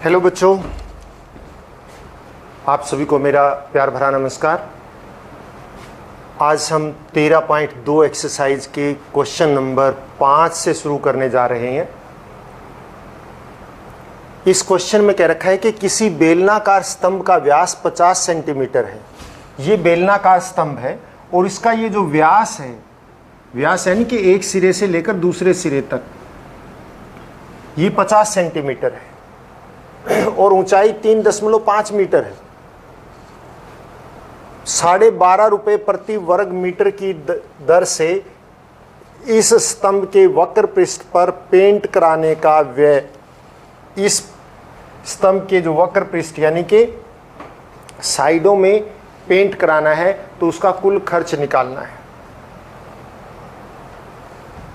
Hello बच्चों, आप सभी को मेरा प्यार भरा नमस्कार। आज हम 13.2 एक्सरसाइज के क्वेश्चन नंबर 5 से शुरू करने जा रहे हैं। इस क्वेश्चन में कह रखा है कि किसी बेलनाकार स्तंभ का व्यास 50 सेंटीमीटर है। ये बेलनाकार स्तंभ है और इसका ये जो व्यास है, व्यास यानी कि एक सिरे से लेकर दूसरे सिरे तक, ये 50 सेंटीमीटर है और ऊंचाई 3.5 मीटर है। 12.5 रुपये प्रति वर्ग मीटर की दर से इस स्तंभ के वक्र पृष्ठ पर पेंट कराने का व्यय, इस स्तंभ के जो वक्र पृष्ठ यानी कि साइडों में पेंट कराना है तो उसका कुल खर्च निकालना है।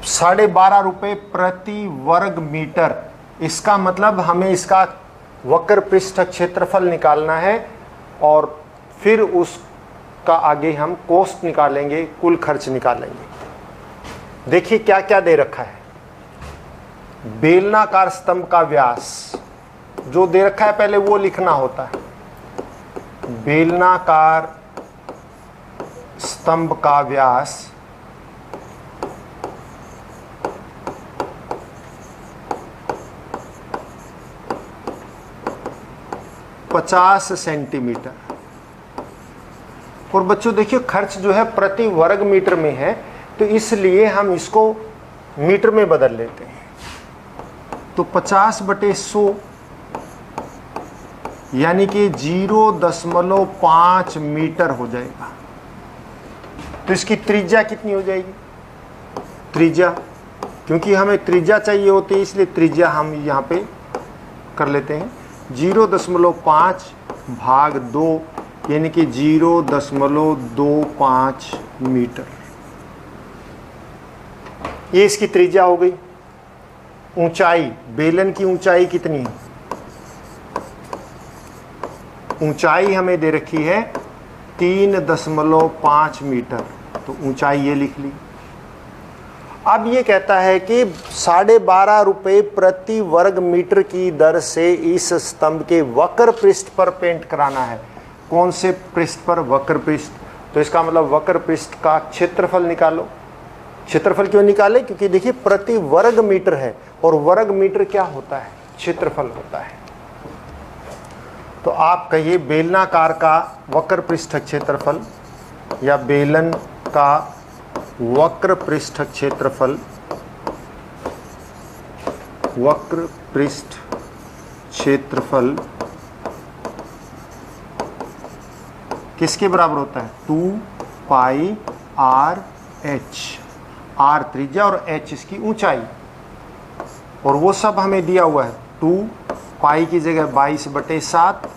12.5 रुपये प्रति वर्ग मीटर, इसका मतलब हमें इसका वक्र पृष्ठ क्षेत्रफल निकालना है और फिर उसका आगे हम कॉस्ट निकालेंगे, कुल खर्च निकालेंगे। देखिए क्या क्या दे रखा है। बेलनाकार स्तंभ का व्यास जो दे रखा है पहले वो लिखना होता है। बेलनाकार स्तंभ का व्यास 50 सेंटीमीटर। और बच्चों देखिए खर्च जो है प्रति वर्ग मीटर में है तो इसलिए हम इसको मीटर में बदल लेते हैं। तो 50/100 यानी कि 0.5 मीटर हो जाएगा। तो इसकी त्रिज्या कितनी हो जाएगी? त्रिज्या, क्योंकि हमें त्रिज्या चाहिए होती है इसलिए त्रिज्या हम यहाँ पे कर लेते हैं 0.5 भाग 2 यानी कि 0.25 मीटर। ये इसकी त्रिज्या हो गई। ऊंचाई, बेलन की ऊंचाई कितनी है? ऊंचाई हमें दे रखी है 3.5 मीटर, तो ऊंचाई ये लिख ली। अब ये कहता है कि 12.5 रुपये प्रति वर्ग मीटर की दर से इस स्तंभ के वक्र पृष्ठ पर पेंट कराना है। कौन से पृष्ठ पर? वक्र पृष्ठ। तो इसका मतलब वक्र पृष्ठ का क्षेत्रफल निकालो। क्षेत्रफल क्यों निकाले? क्योंकि देखिए प्रति वर्ग मीटर है और वर्ग मीटर क्या होता है? क्षेत्रफल होता है। तो आप कहिए बेलनाकार का वक्र पृष्ठ क्षेत्रफल या बेलन का वक्र पृष्ठ क्षेत्रफल, वक्र पृष्ठ क्षेत्रफल किसके बराबर होता है? 2πr/h। r त्रिज्या और h इसकी ऊंचाई, और वो सब हमें दिया हुआ है। 2π की जगह 22/7,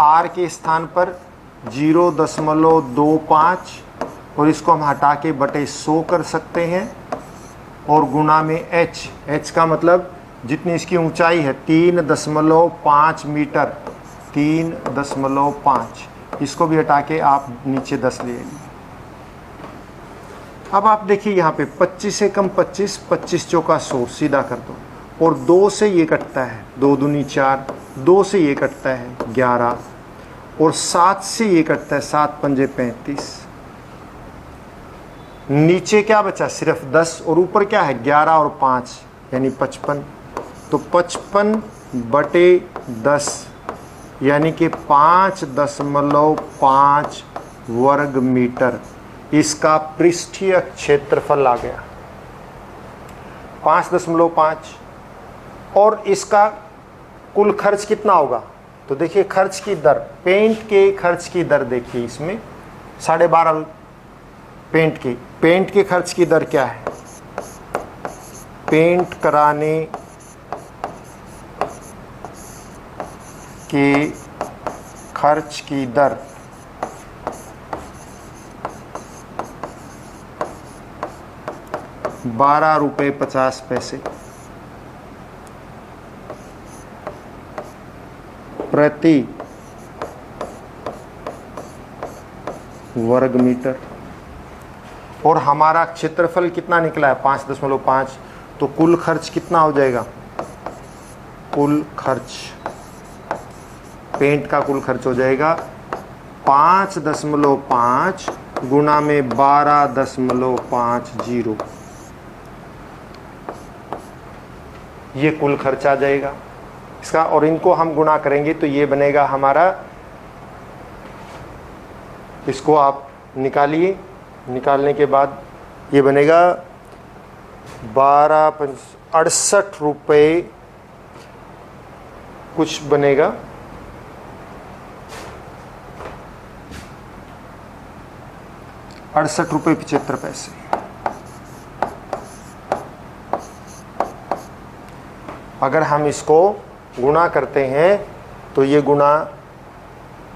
r के स्थान पर 0.25 और इसको हम हटा के बटे 100 कर सकते हैं, और गुना में h का मतलब जितनी इसकी ऊंचाई है 3.5 मीटर, 3.5, इसको भी हटा के आप नीचे 10 ले लीजिए। अब आप देखिए यहाँ पे 25 से कम 25, 25 चौका 100, सीधा कर दो, और 2 से ये कटता है 2 दूनी 4, 2 से ये कटता है 11, और 7 से ये कटता है 7 पंजे 35। नीचे क्या बचा? सिर्फ 10, और ऊपर क्या है? 11 और 5 यानी 55। तो 55/10 यानी कि 5.5 वर्ग मीटर इसका पृष्ठीय क्षेत्रफल आ गया, 5.5। और इसका कुल खर्च कितना होगा? तो देखिए खर्च की दर, पेंट के खर्च की दर देखिए इसमें 12.5 पेंट के खर्च की दर क्या है? पेंट कराने के खर्च की दर 12 रुपये 50 पैसे प्रति वर्ग मीटर। और हमारा क्षेत्रफल कितना निकला है? 5.5। तो कुल खर्च कितना हो जाएगा? कुल खर्च पेंट का कुल खर्च हो जाएगा 5.5 गुना में 12.50, ये कुल खर्च आ जाएगा इसका। और इनको हम गुणा करेंगे तो ये बनेगा हमारा, इसको आप निकालिए, निकालने के बाद ये बनेगा 68 रुपये कुछ बनेगा, 68 रुपये 75 पैसे। अगर हम इसको गुणा करते हैं तो ये गुणा,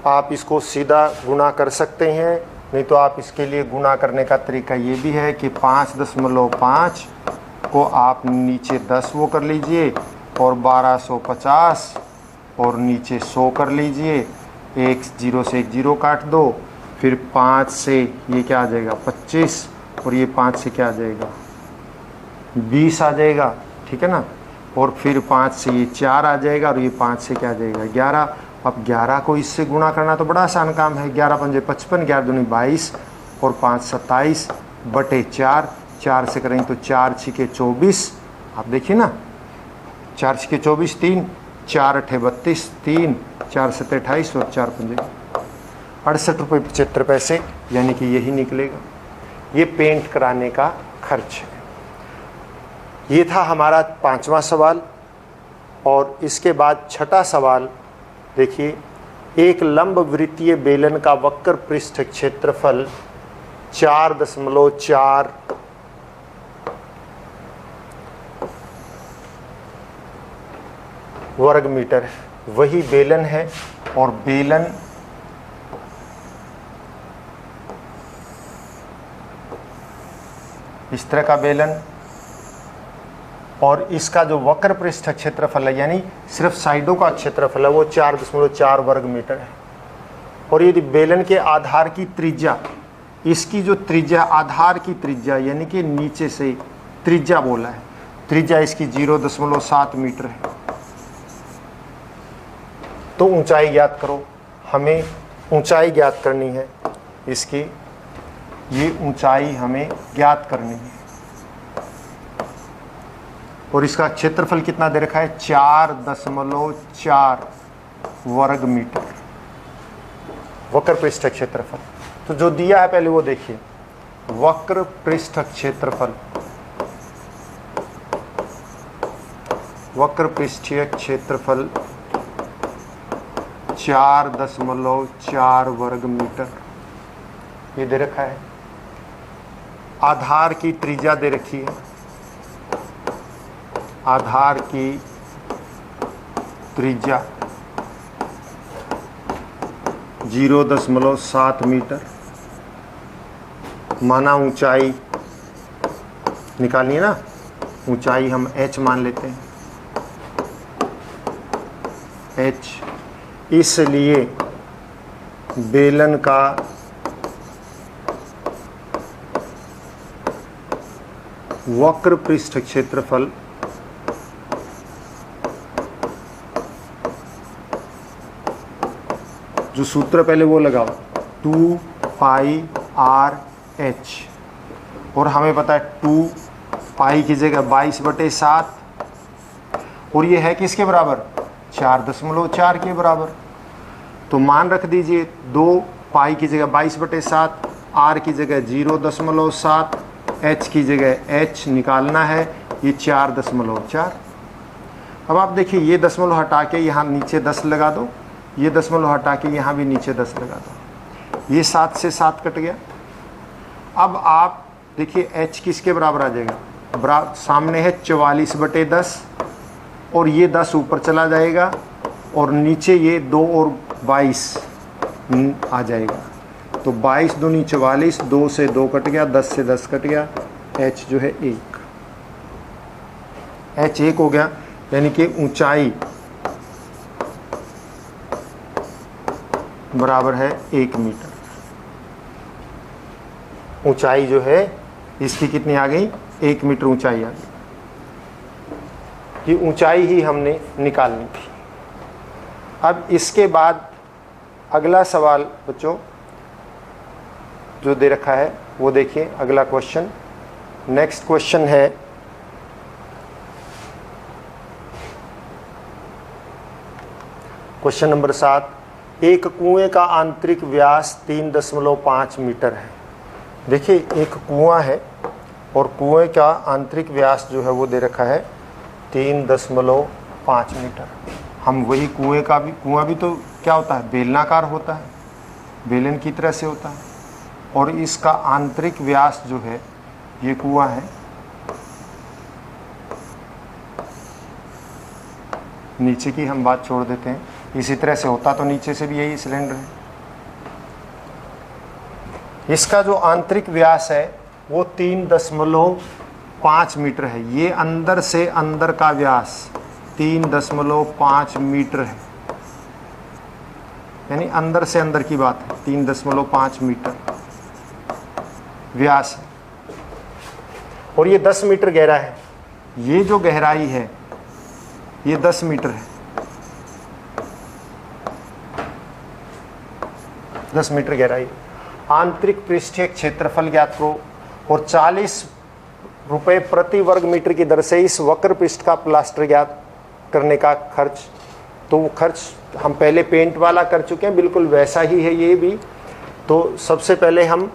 आप इसको सीधा गुणा कर सकते हैं, नहीं तो आप इसके लिए गुणा करने का तरीका ये भी है कि 5.5 को आप नीचे 10 वो कर लीजिए और 1250 और नीचे 100 कर लीजिए, एक 0 से एक 0 काट दो, फिर 5 से ये क्या आ जाएगा 25 और ये 5 से क्या आ जाएगा 20 आ जाएगा, ठीक है ना। और फिर 5 से ये 4 आ जाएगा और ये 5 से क्या आ जाएगा 11। अब 11 को इससे गुणा करना तो बड़ा आसान काम है, 11 पंजे 55, 11 दूनी 22 और 5 27 बटे 4, 4 से करेंगे तो 4 छिके 24, आप देखिए ना 4 छिके 24, 3 4 अठे 32, 3 4 सत्ते 28 और 4 पंजे 68 रुपये 75 पैसे, यानी कि यही निकलेगा। ये पेंट कराने का खर्च है। ये था हमारा 5वां सवाल। और इसके बाद 6ठा सवाल देखिए, एक लंब वृत्तीय बेलन का वक्र पृष्ठ क्षेत्रफल 4.4 वर्ग मीटर है। वही बेलन है और बेलन इस तरह का बेलन, और इसका जो वक्र पृष्ठ क्षेत्रफल है यानी सिर्फ साइडों का क्षेत्रफल है वो 4.4 वर्ग मीटर है। और यदि बेलन के आधार की त्रिज्या, इसकी जो त्रिज्या आधार की त्रिज्या यानी कि नीचे से त्रिज्या बोला है, त्रिज्या इसकी 0.7 मीटर है, तो ऊंचाई ज्ञात करो। हमें ऊंचाई ज्ञात करनी है इसकी, ये ऊंचाई हमें ज्ञात करनी है। और इसका क्षेत्रफल कितना दे रखा है 4.4 वर्ग मीटर वक्र पृष्ठ क्षेत्रफल। तो जो दिया है पहले वो देखिए, वक्र पृष्ठ क्षेत्रफल, वक्र पृष्ठीय क्षेत्रफल 4.4 वर्ग मीटर ये दे रखा है। आधार की त्रिज्या दे रखी है, आधार की त्रिज्या 0.7 मीटर। माना ऊंचाई निकालनी है ना, ऊंचाई हम h मान लेते हैं, h। इसलिए बेलन का वक्र पृष्ठ क्षेत्रफल जो सूत्र पहले वो लगाओ 2πr/h, और हमें पता है 2 पाई की जगह 22/7, और ये है किसके बराबर 4.4 के बराबर। तो मान रख दीजिए 2 पाई की जगह 22/7, r की जगह 0.7, h की जगह h निकालना है, ये 4.4। अब आप देखिए ये दशमलव हटा के यहाँ नीचे 10 लगा दो, ये दशमलव हटा के यहाँ भी नीचे 10 लगा दो, ये 7 से 7 कट गया। अब आप देखिए h किसके बराबर आ जाएगा, सामने है 44/10 और ये 10 ऊपर चला जाएगा और नीचे ये 2 और 22 आ जाएगा। तो 22 दूनी 44, 2 से 2 कट गया, 10 से 10 कट गया, h जो है 1, h 1 हो गया। यानी कि ऊंचाई बराबर है 1 मीटर। ऊंचाई जो है इसकी कितनी आ गई 1 मीटर ऊंचाई आ गई। ये ऊंचाई ही हमने निकालनी थी। अब इसके बाद अगला सवाल बच्चों जो दे रखा है वो देखिए, अगला क्वेश्चन। नेक्स्ट क्वेश्चन है क्वेश्चन नंबर 7। एक कुएं का आंतरिक व्यास 3.5 मीटर है। देखिए एक कुआं है और कुएं का आंतरिक व्यास जो है वो दे रखा है 3.5 मीटर। हम वही कुआं भी तो क्या होता है, बेलनाकार होता है, बेलन की तरह से होता है, और इसका आंतरिक व्यास जो है, ये कुआं है, नीचे की हम बात छोड़ देते हैं, इसी तरह से होता तो नीचे से भी यही सिलेंडर है। इसका जो आंतरिक व्यास है वो 3.5 मीटर है। ये अंदर से अंदर का व्यास 3.5 मीटर है, यानी अंदर से अंदर की बात है, 3.5 मीटर व्यास है, और ये 10 मीटर गहरा है। ये जो गहराई है ये 10 मीटर है, 10 मीटर गहराई। आंतरिक पृष्ठीय क्षेत्रफल ज्ञात करो और 40 रुपये प्रति वर्ग मीटर की दर से इस वक्र पृष्ठ का प्लास्टर ज्ञात करने का खर्च। तो वो खर्च हम पहले पेंट वाला कर चुके हैं, बिल्कुल वैसा ही है ये भी। तो सबसे पहले हम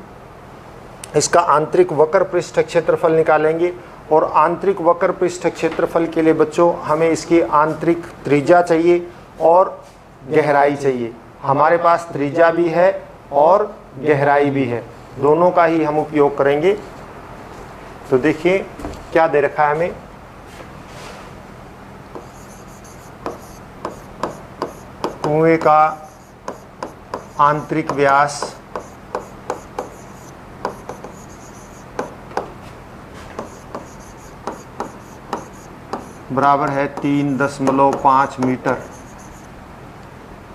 इसका आंतरिक वक्र पृष्ठ क्षेत्रफल निकालेंगे, और आंतरिक वक्र पृष्ठ क्षेत्रफल के लिए बच्चों हमें इसकी आंतरिक त्रिज्या चाहिए और गहराई चाहिए। हमारे पास त्रिज्या भी है और गहराई भी है, दोनों का ही हम उपयोग करेंगे। तो देखिए क्या दे रखा है हमें, कुएं का आंतरिक व्यास बराबर है 3.5 मीटर।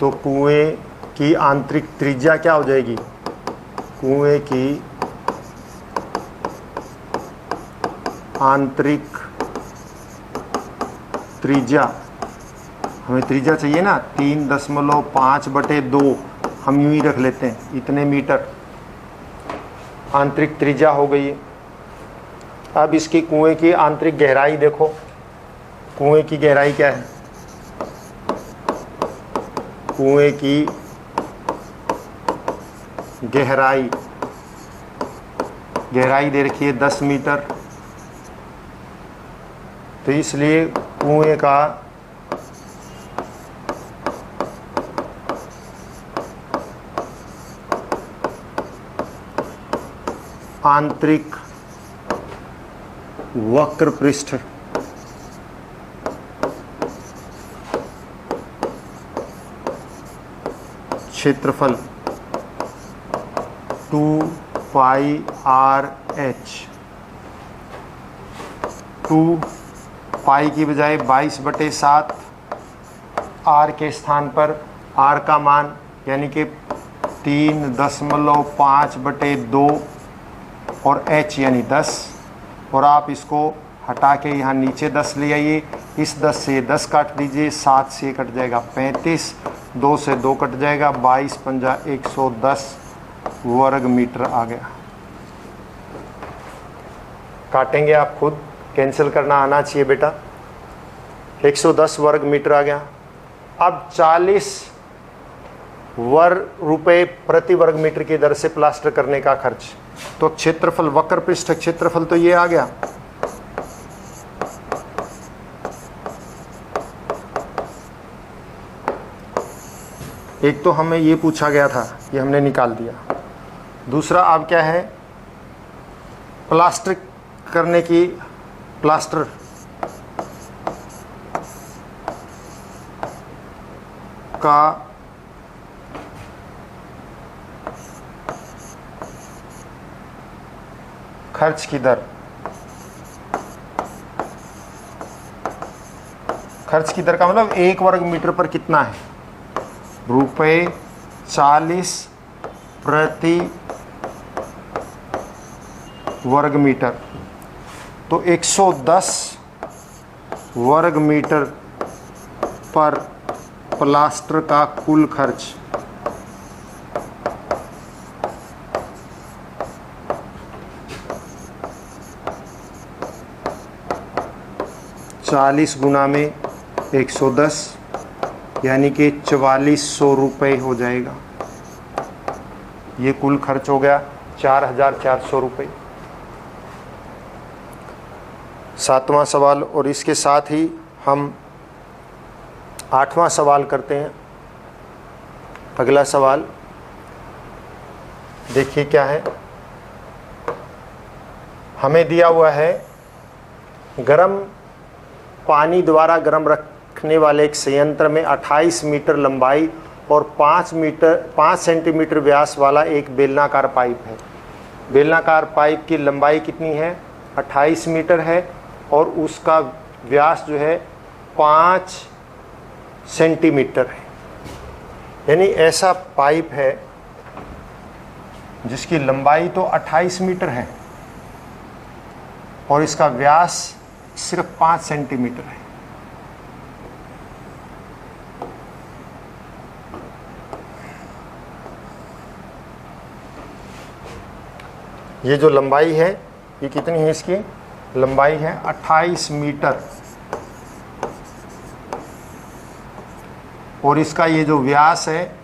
तो कुएं की आंतरिक त्रिज्या क्या हो जाएगी, कुएं की आंतरिक त्रिज्या, हमें त्रिज्या चाहिए ना, 3.5/2 हम यूं ही रख लेते हैं, इतने मीटर आंतरिक त्रिज्या हो गई है। अब इसकी कुएं की आंतरिक गहराई देखो, कुएं की गहराई क्या है, कुएं की गहराई दे रखी है 10 मीटर। तो इसलिए कुएं का आंतरिक वक्र पृष्ठ क्षेत्रफल 2πRh, 2 पाई की बजाय 22/7, r के स्थान पर r का मान यानी कि 3.5/2 और h यानी 10, और आप इसको हटा के यहाँ नीचे 10 ले आइए। इस 10 से 10 काट दीजिए, 7 से कट जाएगा 35, 2 से 2 कट जाएगा, 22 पंजा 110 वर्ग मीटर आ गया। काटेंगे आप खुद, कैंसिल करना आना चाहिए बेटा। 110 वर्ग मीटर आ गया। अब 40 रुपये प्रति वर्ग मीटर की दर से प्लास्टर करने का खर्च। तो क्षेत्रफल, वक्र पृष्ठ क्षेत्रफल तो ये आ गया, एक तो हमें ये पूछा गया था, ये हमने निकाल दिया। दूसरा अब क्या है, प्लास्टर करने की, प्लास्टर का खर्च की दर, खर्च की दर का मतलब 1 वर्ग मीटर पर कितना है, ₹40 प्रति वर्ग मीटर। तो 110 वर्ग मीटर पर प्लास्टर का कुल खर्च चालीस गुना में 110 यानी कि 4400 रुपये हो जाएगा। ये कुल खर्च हो गया 4400 रुपये। सातवां सवाल, और इसके साथ ही हम आठवां सवाल करते हैं। अगला सवाल देखिए क्या है। हमें दिया हुआ है गर्म पानी द्वारा गर्म रखने वाले एक संयंत्र में 28 मीटर लंबाई और 5 सेंटीमीटर व्यास वाला एक बेलनाकार पाइप है। बेलनाकार पाइप की लंबाई कितनी है? 28 मीटर है और उसका व्यास जो है 5 सेंटीमीटर है। यानी ऐसा पाइप है जिसकी लंबाई तो 28 मीटर है और इसका व्यास सिर्फ 5 सेंटीमीटर है। ये जो लंबाई है ये कितनी है? इसकी लंबाई है 28 मीटर और इसका ये जो व्यास है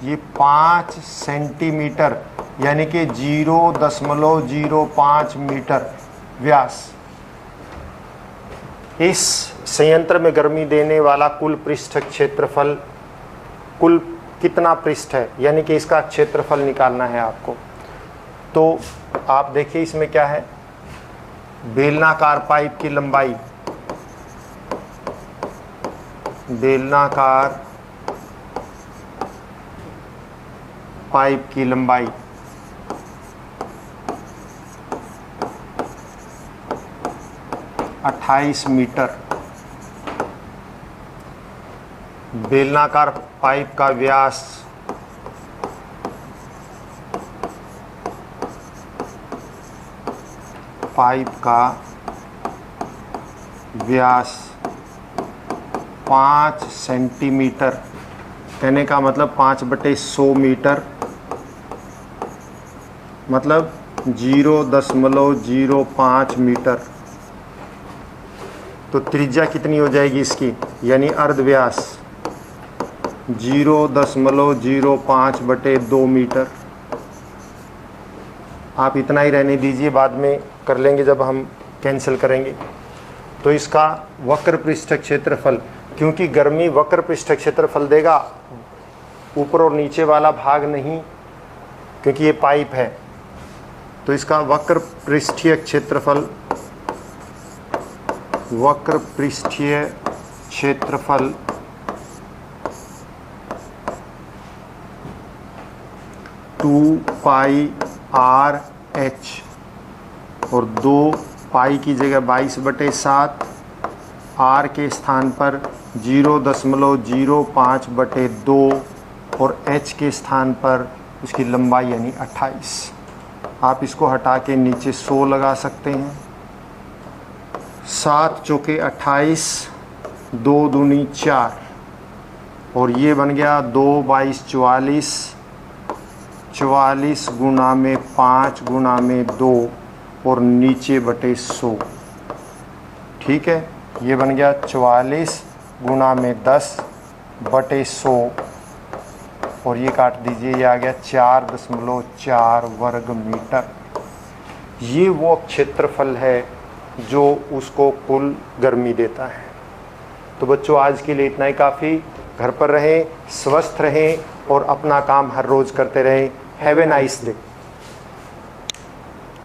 ये 5 सेंटीमीटर यानी कि 0.05 मीटर व्यास। इस संयंत्र में गर्मी देने वाला कुल पृष्ठ क्षेत्रफल कुल कितना पृष्ठ है, यानी कि इसका क्षेत्रफल निकालना है आपको। तो आप देखिए इसमें क्या है, बेलनाकार पाइप की लंबाई, बेलनाकार पाइप की लंबाई 28 मीटर, बेलनाकार पाइप का व्यास व्यास 5 सेंटीमीटर, कहने का मतलब 5/100 मीटर, मतलब 0.05 मीटर। तो त्रिज्या कितनी हो जाएगी इसकी, यानी अर्धव्यास 0.05/2 मीटर। आप इतना ही रहने दीजिए, बाद में कर लेंगे जब हम कैंसिल करेंगे। तो इसका वक्र पृष्ठ क्षेत्रफल, क्योंकि गर्मी वक्र पृष्ठ क्षेत्रफल देगा, ऊपर और नीचे वाला भाग नहीं, क्योंकि ये पाइप है। तो इसका वक्र पृष्ठीय क्षेत्रफल 2πRh और 2 पाई की जगह 22/7, r के स्थान पर 0.05/2 और h के स्थान पर उसकी लंबाई यानी 28। आप इसको हटा के नीचे 100 लगा सकते हैं। 7 चौके 28, 2 दूनी 4 और ये बन गया 2 22 44, 44 गुना में 5 गुना में 2 और नीचे बटे 100। ठीक है, ये बन गया 44 गुना में 10 बटे 100 और ये काट दीजिए, ये आ गया 4.4 वर्ग मीटर। ये वो क्षेत्रफल है जो उसको कुल गर्मी देता है। तो बच्चों आज के लिए इतना ही काफ़ी। घर पर रहें, स्वस्थ रहें और अपना काम हर रोज़ करते रहें। Have a nice day.